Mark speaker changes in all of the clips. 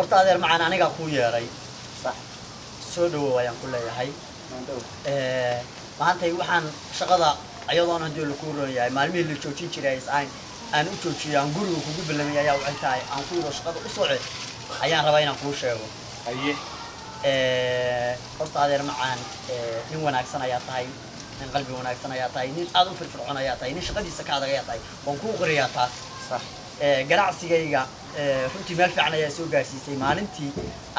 Speaker 1: horta adeer macaan aniga ku yeeray sax soo dhawow ayaan ku leeyahay maanta waxaan shaqada ayadoon hadii la ku rooyahay maalmihii la joojin jiray aan u joojiyay aan guriga kugu bilaabay ayaa waxay tahay aan ku yiro shaqada u socod ayaan rabaa inaan kuu sheego haye horta adeer macaan nin wanaagsan ayaa tahay nin qalbi wanaagsan ayaa tahay nin aad u firfircoon ayaa tahay nin shaqadiisa ka adag ayaa tahay waan kuu qoriyaa taas sax ganacsigayga runtii meel fiican ayaa soo gaarsiisay maalintii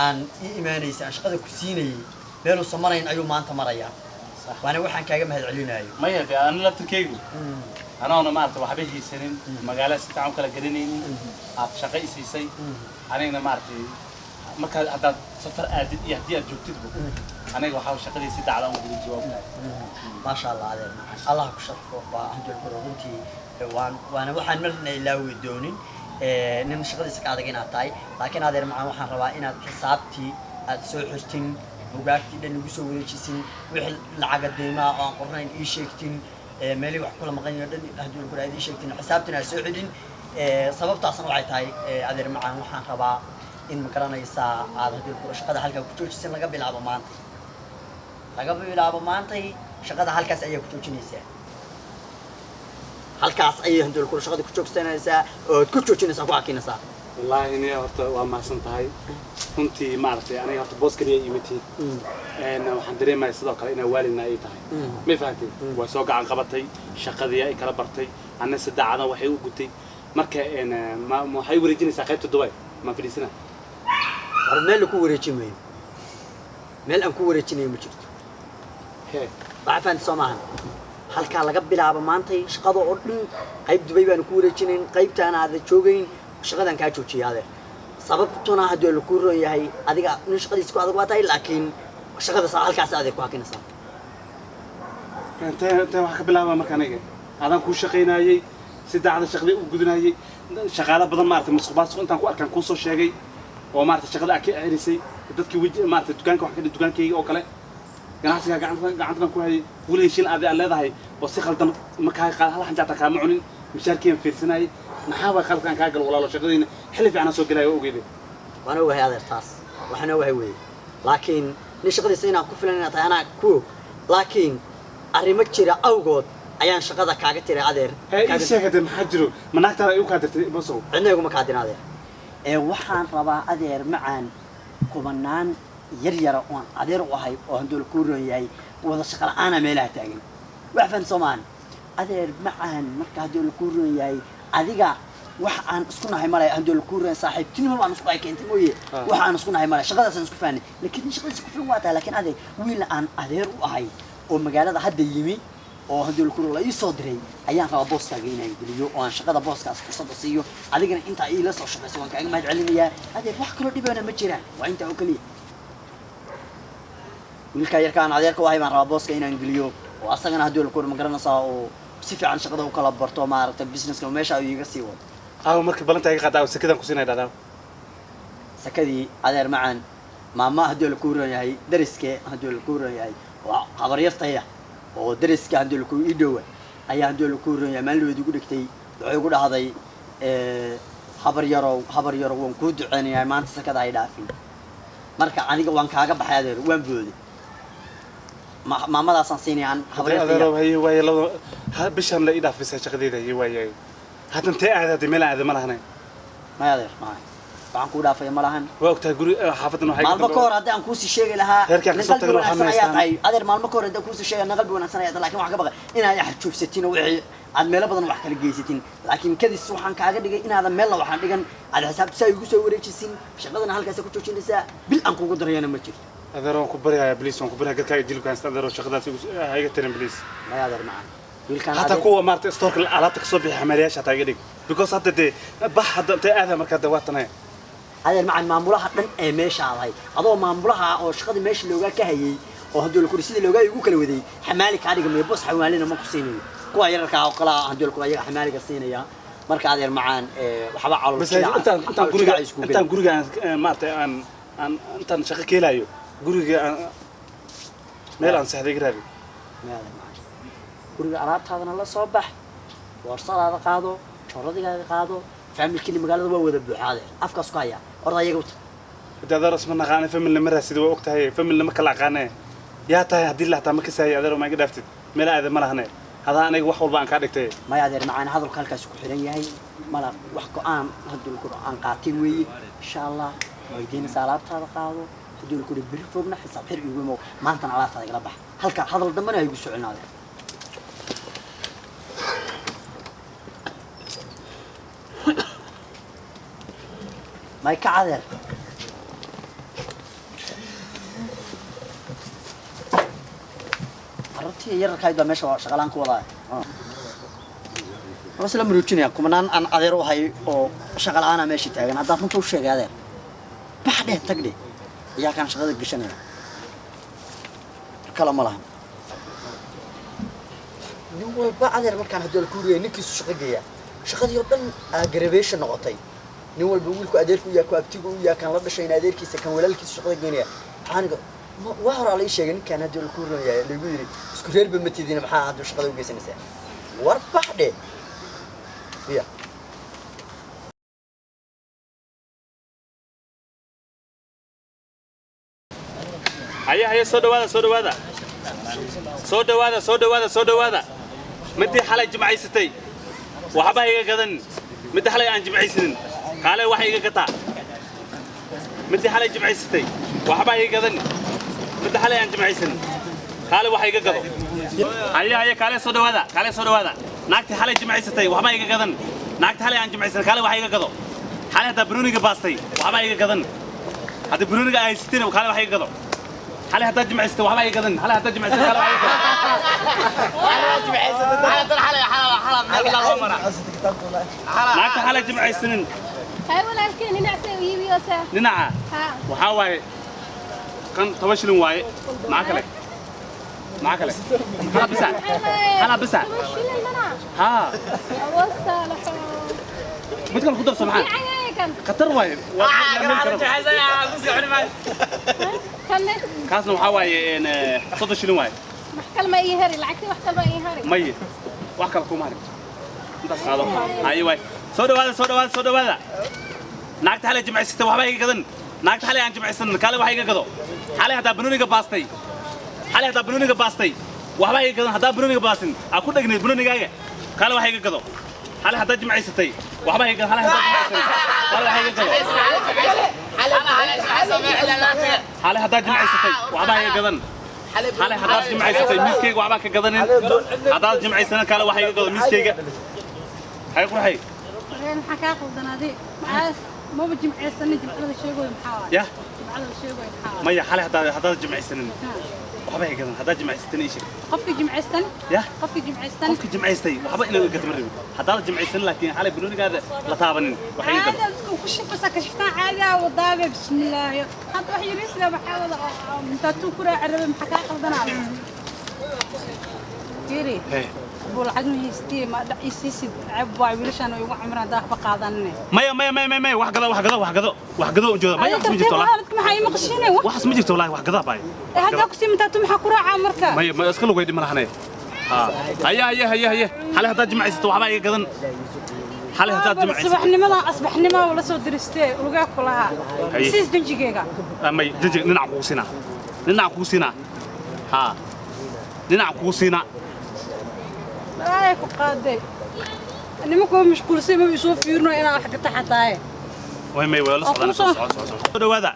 Speaker 1: aan ii imaanaysay aan shaqada ku siinayay meel uu samarayn ayuu maanta marayaa وانا waxaan kaaga mahad celinayo
Speaker 2: maya aan la tirkeygu ana maarta waxba hiisanin magaala si taan kala garinaynin aad shaqaysiisay anigana maartay marka hada safar aadid iyo hadii aad joogtidba aniga waxa shaqadiisa dacda aan ugu jawaabnaa
Speaker 1: ma sha Allah adeer Allah ku sharfo waa hanjul runtii waana waxaan marnay ilaawi doonin nin shaqadiisa ka adag inaad tahay laakiin adeer macaan waxaan rabaa inaad xisaabtii aad soo xirtin وقاعدتي لأنه بيسوي ويجيسين ويحل لعقد ديما أو قرنين إيشيكتين مالي وحكول مغني لأن هدول كل هذه إيشيكتين حسابتنا سعودين سبب تعصب عيتاي عذر معه وحنا خبا إن مكرنا يسا هذا هدول كل شقة حلقة كتوش سن لقى بيلعبوا مانتي لقى بيلعبوا مانتي شقة حلقة أي كتوش نيسا حلقة أي هدول كل شقة كتوش سن نيسا كتوش نيسا فاكين نيسا
Speaker 2: والله إني هرت وما سنتهاي كنتي معرفتي أنا هرت بوس كريه يمتي أنا وحندري ما يصدق علينا والنا أي تاي ما فهمتي وسوق عن قبضتي شقة ذي أي كلبرتي أنا سدع أنا وحي وقلتي مركا أنا ما حي وريجيني ساقيت الدواء ما في سنة
Speaker 1: مال كوريجيني مال أم كوريجيني مجرد
Speaker 2: هي
Speaker 1: بعرف أنت سمعان هل كان لقب بيلعب مانتي شقة أردن قيب دبي بان كوريجيني قيب تانا هذا شوقين شغلان كاجوتشي هذا sababtuna hadii la ku roon yahay adiga nin shaqadiisa ku adag waa tahay laakiin shaqada halkaas aad ku hakinaysaa
Speaker 2: inta wax ka bilaabaa markaan aniga adan ku shaqeynayay sidaacada shaqadii u gudunayay shaqaale badan maartay masquubaadku intaan ku arkaan ku soo sheegay oo maartay shaqada ka ceerisay dadkii wajhi maartay dukaanka wax ka dukaankayga oo kale ganacsiga gacanta ku hayay wali shil aad leedahay oo si khaldan markaa hal xanjata ka macunin mishaarkeen fiirsanay maxaa way khaldan ka gal walaalo shaqadiina xilli fiican soo galay oo ogeeyay
Speaker 1: waana wahay adeer taas waxana wahay weey laakiin nin shaqadiisa inaan ku filan inaan tahay ana ku laakiin arrimo jira awgood ayaan shaqada kaaga tiray adeer
Speaker 2: ay sheegay maxaa jiro manaagta ay u ka dirtay basow
Speaker 1: cidna kuma ka dirin adeer waxaan rabaa adeer macaan kumanaan yar yar oo adeer u ahay oo handul ku roon yahay wada shaqo la'aan meelaha taagan waxaan Soomaan adeer macaan marka handul ku roon yahay adiga wax aan isku nahay malay handul ku roon saaxiibtinimo aan isku keentay mooyee wax aan isku nahay malay shaqadaas aan isku faanay laakiin shaqadiisa ku filan waa tahay laakiin wiil aan adeer u ahay oo magaalada hadda yimi oo handul ku roon la ii soo diray ayaan rabaa booskaaga inaan geliyo oo aan shaqada booskaas fursad siiyo adigana inta ay la soo shaqayso waan kaaga mahad celinayaa adeer wax kale dhibana ma jiraan waa inta oo kaliya wiilka yarkaan adeerka wahay baan rabaa booska inaan geliyo oo asagana handul ku roon ma garanaysaa oo si fiican shaqada u kala barto maaragtay businesska meesha ay iga sii wado
Speaker 2: markii balanta ay qadaa sakadan ku siinay dhadaa
Speaker 1: sakadii adeer macaan maama hadii la ku roon yahay dariske hadii la ku roon yahay waa qabar yartaya oo dariska hadii la ku ii dhow ayaa hadii la ku roon yahay maalin weedu dhigtay waxay ugu dhahday habar yaro waan ku duceynayaa maanta sakada ay dhaafin marka aniga waan kaaga baxay adeer waan booday maamadaas aan siinayaan habar
Speaker 2: yartaya adeer way laba bishan la ii dhaafisay shaqadeeda iyo waayay هذا أنت قاعد ملا هذا ملهنا
Speaker 1: ما يدري ما طبعا كودا في ملهن
Speaker 2: وقتها جوري حافظنا حاجة
Speaker 1: مال بكور هذا أنكوسي شيء لها
Speaker 2: نقلب ولا
Speaker 1: سنة هذا مال بكور هذا أنكوسي شيء نقلب ولا سنة لكن واحد بقى إن هذا تشوف 60 وعي عاد ملا بدنا واحد كل جي 60 لكن كذا السوحان كعادة دقي إن هذا ملا واحد دقي على حساب سوي ريتش سين شغلنا هالكاسة كتوش نساء بالأنكو قدر يانا متجر
Speaker 2: هذا رو كبرها يا بليس كبرها قلت كاي جيلو كان استدروا شغلات هاي قلت بليس
Speaker 1: ما يقدر معنا
Speaker 2: حتى كوا مارت استورك الآلات كسبي حملياش حتى يقولك because هذا ده بح هذا هذا مركز دواتنا
Speaker 1: هذا مع المعمولها حتى ماشي على هذا معمولها أو شغل ماشي اللي وجاك هي أو هدول الكرسي اللي وجاي يقول كلودي حمالك عادي قم يبص حوالينا ما كسيني كوا يركع وقلا هدول كوا يركع حمالك الصينية مركز هذا معان وحبا على
Speaker 2: بس أنت قريجا مارت أنت شقة كيلايو قريجا ميل عن سهل يقرأ
Speaker 1: guriga araabtaadana la soo bax warsadaada qaado choradiga qaado familkii magaalada waa wada buuxaade afkaas ku haya orda ayaga
Speaker 2: هذا درس من غاني فم اللي مرة سيد وقتها هي فم اللي مكلا غاني يا تاي هدي الله تام كساي هذا ما قدرت ملا هذا مرة هنا هذا أنا wax walba aan ka dhigtay
Speaker 1: ما يقدر معنا هذا الكلكاس كحرين يهي ملا وحكو آن هدو القرآن قاتين وي إن شاء الله ويدين سالات هذا قاضو هدو القرآن برفوبنا حساب حرق يقوموا ما أنت على هذا يقلبح هذا الضمنا يقول عنا هذا ما يكعذر عرفتي يرك هيدا ماشي شغلان كولا بس لما روتيني كمان أنا أدير وهاي أو شغل أنا ماشي تاعنا هذا ما توش شيء هذا بعدين تقدي يا كان شغلك قشني كلام الله نقول بعدين ما كان هدول كوريا نكيس شغلية شغلي يبان أجريفيشن نقطي نقول بقولك أديركوا يا كوابتيكوا يا كان رد شيء ناديرك كان ولا الكيس شغلك جنيه أنا وهر على شيء كان هدول كوريا اللي يقولي سكرير بمتدين محا هدول شغلي وجسني سه وربحدي يا
Speaker 2: هيا صدوادا مدي حلا جمعيستي وحبا هيك قدن مدي حلا عن جمعيسن قال واحد هيك قطع مدي حلا جمعيستي وحبا هيك قدن مدي حلا عن جمعيسن قال واحد هيك قطع هيا قال صدوادا ناقتي حلا جمعيستي وحبا هيك قدن ناقتي حلا عن جمعيسن قال واحد هيك قطع حلا هذا برونيك باستي وحبا هيك قدن هذا برونيك ايستين وقال واحد هيك قطع حلا هذا جمعيستي وحبا هيك قدن حلا هذا جمعيستي قال واحد هيك قطع ناقتي حلا جمعيستين
Speaker 3: هاي ولا الكين ننعس ويوسا
Speaker 2: ننعى وحاوي كان توشلون واي معك لك حلا بس ها
Speaker 3: وصل
Speaker 2: متكلم خضر سمعان قطر واي كاسنا وحاوي ان صدر شلون واي
Speaker 3: محكل ما يهري لعكتي محكل ما يهري
Speaker 2: مي وحكل كوماري انت صادو هاي واي سودا هذا ناقت حلا جمع ستة وحبا هيك قدن ناقت حلا عن جمع سنة كله وحيك قدو حلا هذا بنوني باستي وحبا هيك قدن هذا بنوني باستن أكون دقني بنوني جاي كله وحيك قدو حلا هذا جمع ستة وحبا هيك حلا هذا جمع سنة كله وحيك قدو حلا هذا جمع ستة وحبا هيك قدن حلا هذا جمع ستة ميسكيك وحبا كقدن هذا جمع سنة كله وحيك قدو ميسكيك هاي قول هاي
Speaker 3: حكاك ودنادي معاش ما بجمع سنة جمع هذا الشيء يقول محاول
Speaker 2: يا
Speaker 3: جمع هذا الشيء يقول محاول
Speaker 2: ما يا حلا هذا جمع سنة وحبا هيك قدن هذا جمع ستة إيش
Speaker 3: قفك جمع سنة
Speaker 2: يا
Speaker 3: قفك جمع سنة
Speaker 2: قفك جمع ستة وحبا إنه قدمرني هذا جمع سنة لكن حلا بنوني قاعد لطابن وحيك قدن
Speaker 3: هذا كل شيء بس كشفتها عادة وضابة بسم الله هذا وحي رسلة بحاول أنت تكره عرب محكاك ودنادي كيري والعجن يستي ما يسيسد عبوا عبلشان ويوقع عمره ده بقاضنني
Speaker 2: ما وحقدو جوده ما يحس مجيت والله
Speaker 3: ما حي مقشيني
Speaker 2: وحس مجيت والله وحقدها باي
Speaker 3: هذا كسي متى تم حكرا عمرك
Speaker 2: ما اسكلو ويدي مرحنه هيا حلا هذا جمع ست وحبا اي قدن حلا هذا جمع
Speaker 3: صباحني ما ولا سو درستي ولقاك كلها سيس دنجيغا
Speaker 2: ما دنجي ننع كوسينا ها ننع كوسينا
Speaker 3: رايك قادي أنا ما كنت مشغول سيما بيشوف فيرنا أنا حق تحتاي
Speaker 2: وين ما ولا صدق هذا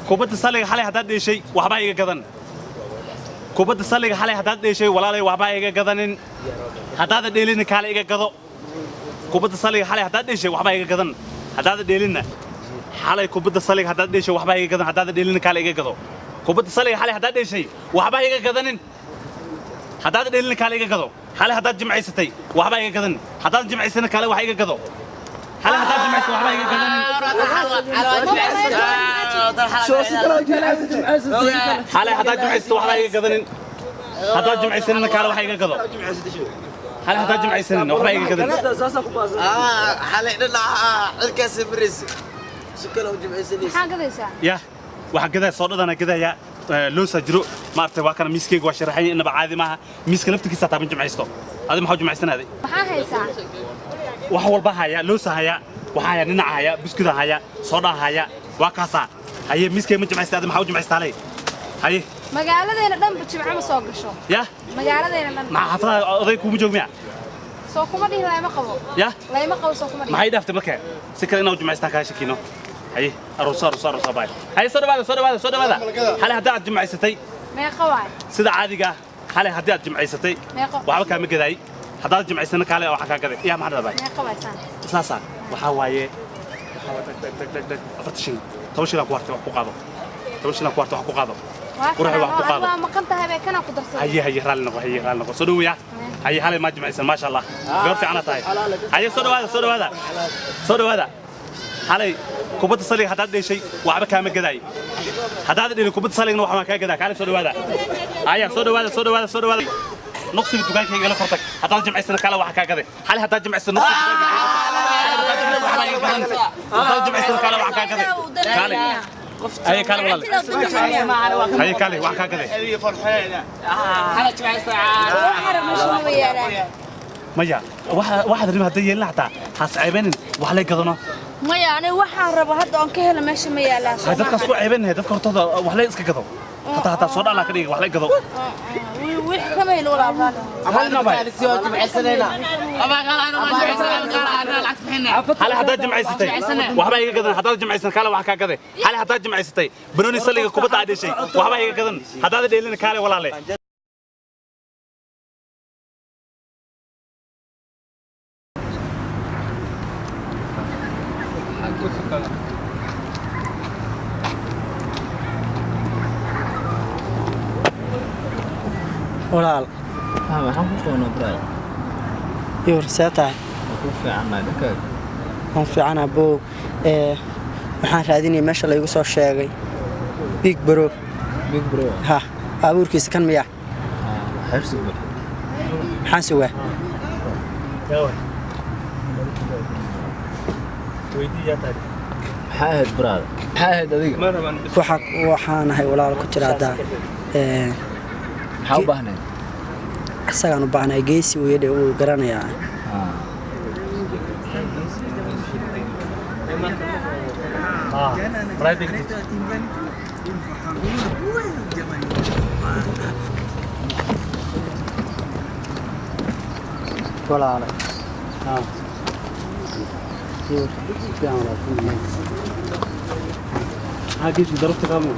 Speaker 2: كوبت الصلي حالي هذا دي شيء وحبا يجا قدن كوبت الصلي حالي هذا دي شيء ولا لي وحبا يجا قدن هذا ديلين كالي يجا قدو كوبت الصلي حالي هذا دي شيء وحبا يجا قدن هذا ديلين حالي كوبت الصلي هذا دي شيء وحبا يجا قدن هذا ديلين كالي يجا قدو كوبت الصلي حالي هذا دي شيء وحبا يجا قدن هذا دليل كالي قدو حلا هذا جمعي ستي وحبا يجا قدن هذا جمعي سنة كالي وحا يجا قدو حلا هذا جمعي سنة وحبا يجا قدن حلا هذا جمعي سنة وحبا يجا قدن هذا جمعي سنة كالي وحا يجا قدو حلا هذا جمعي سنة وحبا يجا قدن
Speaker 4: حلا إننا الكاس بريس شكله جمعي سنة
Speaker 3: حاجة ليسا
Speaker 2: يا waxa gada soo dhadana gadaya loo sajiro maartay waa kana miskeyga waa sharaxay inaba caadi maaha miska laftigiisa taaban jimcaysto adi maxaa jimcaysanaday
Speaker 3: maxaa haysaa
Speaker 2: wax walba haya loo sahaya waxa haya dhinaca haya biskuda haya soo dhahaya وكاسا هي مسكي من جمع استاذ محاوج جمع استالي هي
Speaker 3: magaaladayna dhan jimco ma soo gasho
Speaker 2: يا
Speaker 3: magaaladayna dhan
Speaker 2: مع حفلة أضيكم مجمع
Speaker 3: soo kuma dhihi layma qabo
Speaker 2: يا
Speaker 3: layma qabo soo kuma dhihi
Speaker 2: ما هي دافت مكان سكر إنه جمع استاكاش كينو هي أروس باي هي صور هذا حالي هدا جمع استي
Speaker 3: meeqa waay
Speaker 2: سيدا عادي حالي هدا جمع استي
Speaker 3: meeqa
Speaker 2: وعبك كم كذاي هدا جمع استنا كله وحكا كذا يا معنا باي
Speaker 3: meeqa waay san
Speaker 2: ساسا وحواي أفتشين توشينا كوارت وقاضو توشينا كوارت وقاضو قروح واحد قاضو
Speaker 3: waa maqan tahay bay kana ku darsaday
Speaker 2: هي رال نقو صدو يا هي حالي ما جمع استنا ما شاء الله قرفي عنا تاي هي صدو هذا حالي كوبت صلي هذا ده شيء وعبك كم كذاي هذا ده كوبت صلي إنه وحنا كذا كارف صدو هذا هيا صدو هذا نقص الدكان كي يلا فرتك هذا جمع السنة كلا وحكا كذا حالي هذا جمع السنة نقص هذا جمع السنة كلا وحكا كذا كالي هي كالي ولا هي كالي وحكا كذا ما جا واحد ريم هذا يلا حتى حس عيبين وحلا قدنا
Speaker 3: maya aniga waxaan rabo hadda aan ka helo meesha ma yaalaa
Speaker 2: هذا كسر عيبين هذا كرتة وحلا إسك قدوا حتى صور على كذي وحلا قدوا
Speaker 3: wix kama helo walaal
Speaker 2: عملنا باي هلا هذا جمع ستي وحبا هيك كذا هذا جمع سنة كلا وحكا كذا هلا هذا جمع ستي بنوني صلي كوبت عادي شيء وحبا هيك كذا هذا اللي لنا كلا ولا له
Speaker 1: walaal
Speaker 4: waxaan ku qoonaa braad
Speaker 1: iyo warsaatahay
Speaker 4: ku fiicanahay dadka
Speaker 1: waan fiican abow waxaan raadinay meesha la igu soo sheegay big bro ha abuurkiisa kan miya
Speaker 4: xirsi bro
Speaker 1: maxaan sugaa
Speaker 4: maxaa ahayd braad maxaa ahayd adiga
Speaker 1: waxaan ahay walaal ku jira hadda
Speaker 4: maxaa u baahnayd
Speaker 1: isagaan u baahnay geesi weeyadhe uu garanayaa walaal
Speaker 2: هاجس ضربت كامو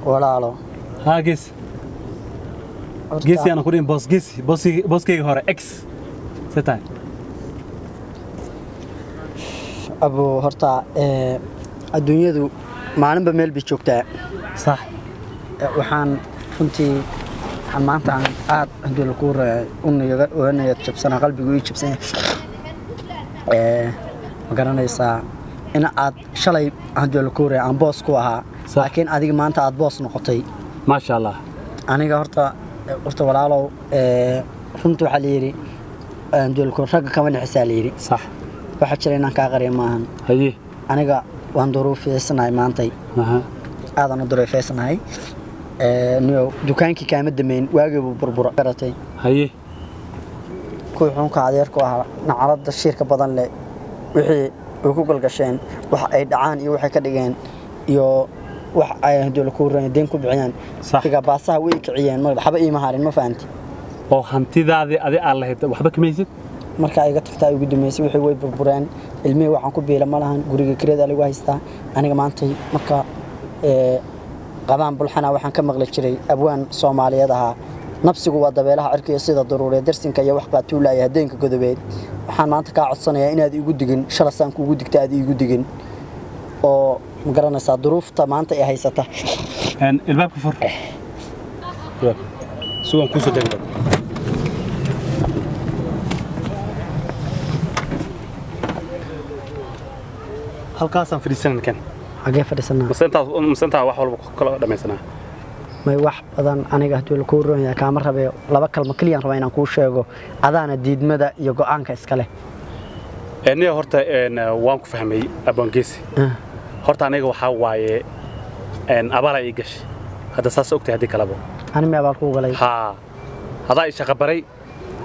Speaker 1: walaalo
Speaker 2: هاجس جيسي أنا كورين بوس جيسي بوس كي هورا إكس ستاي
Speaker 1: abu horta adduunyadu maalinba meel bay joogtaa
Speaker 2: صح
Speaker 1: waxaan runtii maanta aan aad hadii la ku raay unayad jabsana qalbigu ii jabsan ma garanaysaa in aad shalay hadii la ku raay aan boos ku ahaa laakiin adiga maanta aad boos noqotay
Speaker 2: ما شاء الله
Speaker 1: aniga horta walaalow runtii waxa la yiri hadii la ku ragga kama nixisa la yiri
Speaker 2: صح
Speaker 1: waxa jira inaan ka qariyo maahan
Speaker 2: هي
Speaker 1: aniga waan duruufeysanahay maantay aadan u duruufeysanahay niyo dukaankii kaama dameyn waagii buu burbura garatay
Speaker 2: هي
Speaker 1: ku xunka adeerku ahaa nacalada shirka badan leh wixii ay ku galgasheen wax ay dhacaan iyo waxay ka dhigeen iyo wax ay hadii la ku raadeen ku bixiyaan
Speaker 2: صح
Speaker 1: tiga baasaha way kiciyeen ma xaba iima harin ma fahanti
Speaker 2: oo hantidaadi adi aan lahayd waxba kamaysid
Speaker 1: marka ay ga tagtaa ugu dhameysay wixii way burbureen ilmihii waxaan ku biila ma lahan guriga kireeda lagu haystaa aniga maanta marka qabaan bulxana waxaan ka maqli jiray abwaan Soomaaliyeed ahaa nafsigu waa dabeelaha cirkiga sida daruuree darsinka iyo wax baa tuulaya hadeenka godobeed waxaan maanta ka codsanayaa inaad igu digin shalasaan kuugu digtaa aad igu digin oo ma garanaysaa duruufta maanta ay haysata
Speaker 2: الباب كفر سوى كوسو دغ halkaasaan fadhiisan kan
Speaker 1: xagee fadhisanaa
Speaker 2: masantaa wax walba kala dhamaysanaa
Speaker 1: may wax badan aniga hadii la ku roonyaa kaama rabe laba kalma kaliyan raba inaan kuu sheego adaana diidmada iyo go'aanka iska leh
Speaker 2: aniga horta waan ku fahmay abangeesi horta aniga waxa waaye abala ii gash hadda saas ogtay hadii kalaba
Speaker 1: anima abaal ku galay
Speaker 2: ha hada ay shaqo baray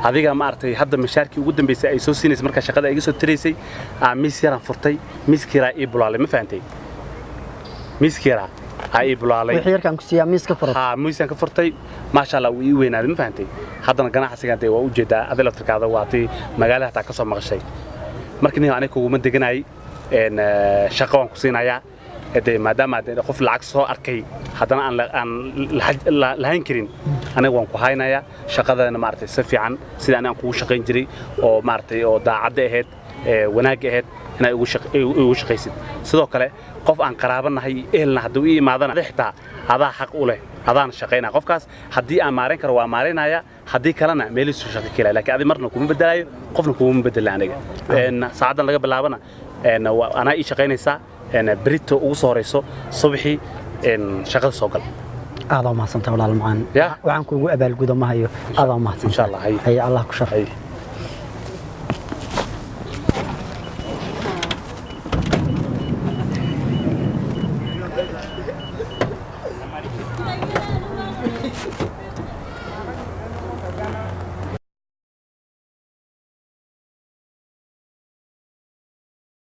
Speaker 2: adiga ma artay hadda mashaarkii ugu dambeysay ay soo siinaysa marka shaqada ay iga soo tireysay miis yaran furtay miis kiraa ii bulaalay ma fahantay miiskira ay bulaalay
Speaker 1: wixii yarkaan ku siiyaa miiska furo
Speaker 2: ها مويسان كفرتي ما شاء الله ويوين هذا ما فهمتي حدنا قناعة سجنتي ووجد هذا الأفكار هذا وعطي مجالها تعكسه مغشي مركني أنا كوجو من دجناي إن شقوان كسينايا إذا ما دام هذا خوف العكس هو أركي حدنا أن لهينكرين أنا وان كهينايا شقة أنا مارتي سفي عن سيد أنا أكون شقين جري أو مارتي أو دا عدة هاد وناج هاد أنا يوشق يسد صدق له قف عن قرابنا هي إهلنا هدوي ما ذا رحتة هذا حق أوله هذا شقينا قف كاس حدي أمارين كروا أمارين هيا حدي كلنا ميلس شق كلا لكن هذه مرة نكون بدلاي قف نكون بدل عنك إن سعادة لقى بلعبنا إن أنا إيش شقينا سا إن بريتو وصوريسو صبحي إن شغل سوقل
Speaker 1: هذا ما صنت ولا المعان وعنكم أبى الجودة ما هي هذا ما
Speaker 2: إن شاء الله
Speaker 1: هي الله كشر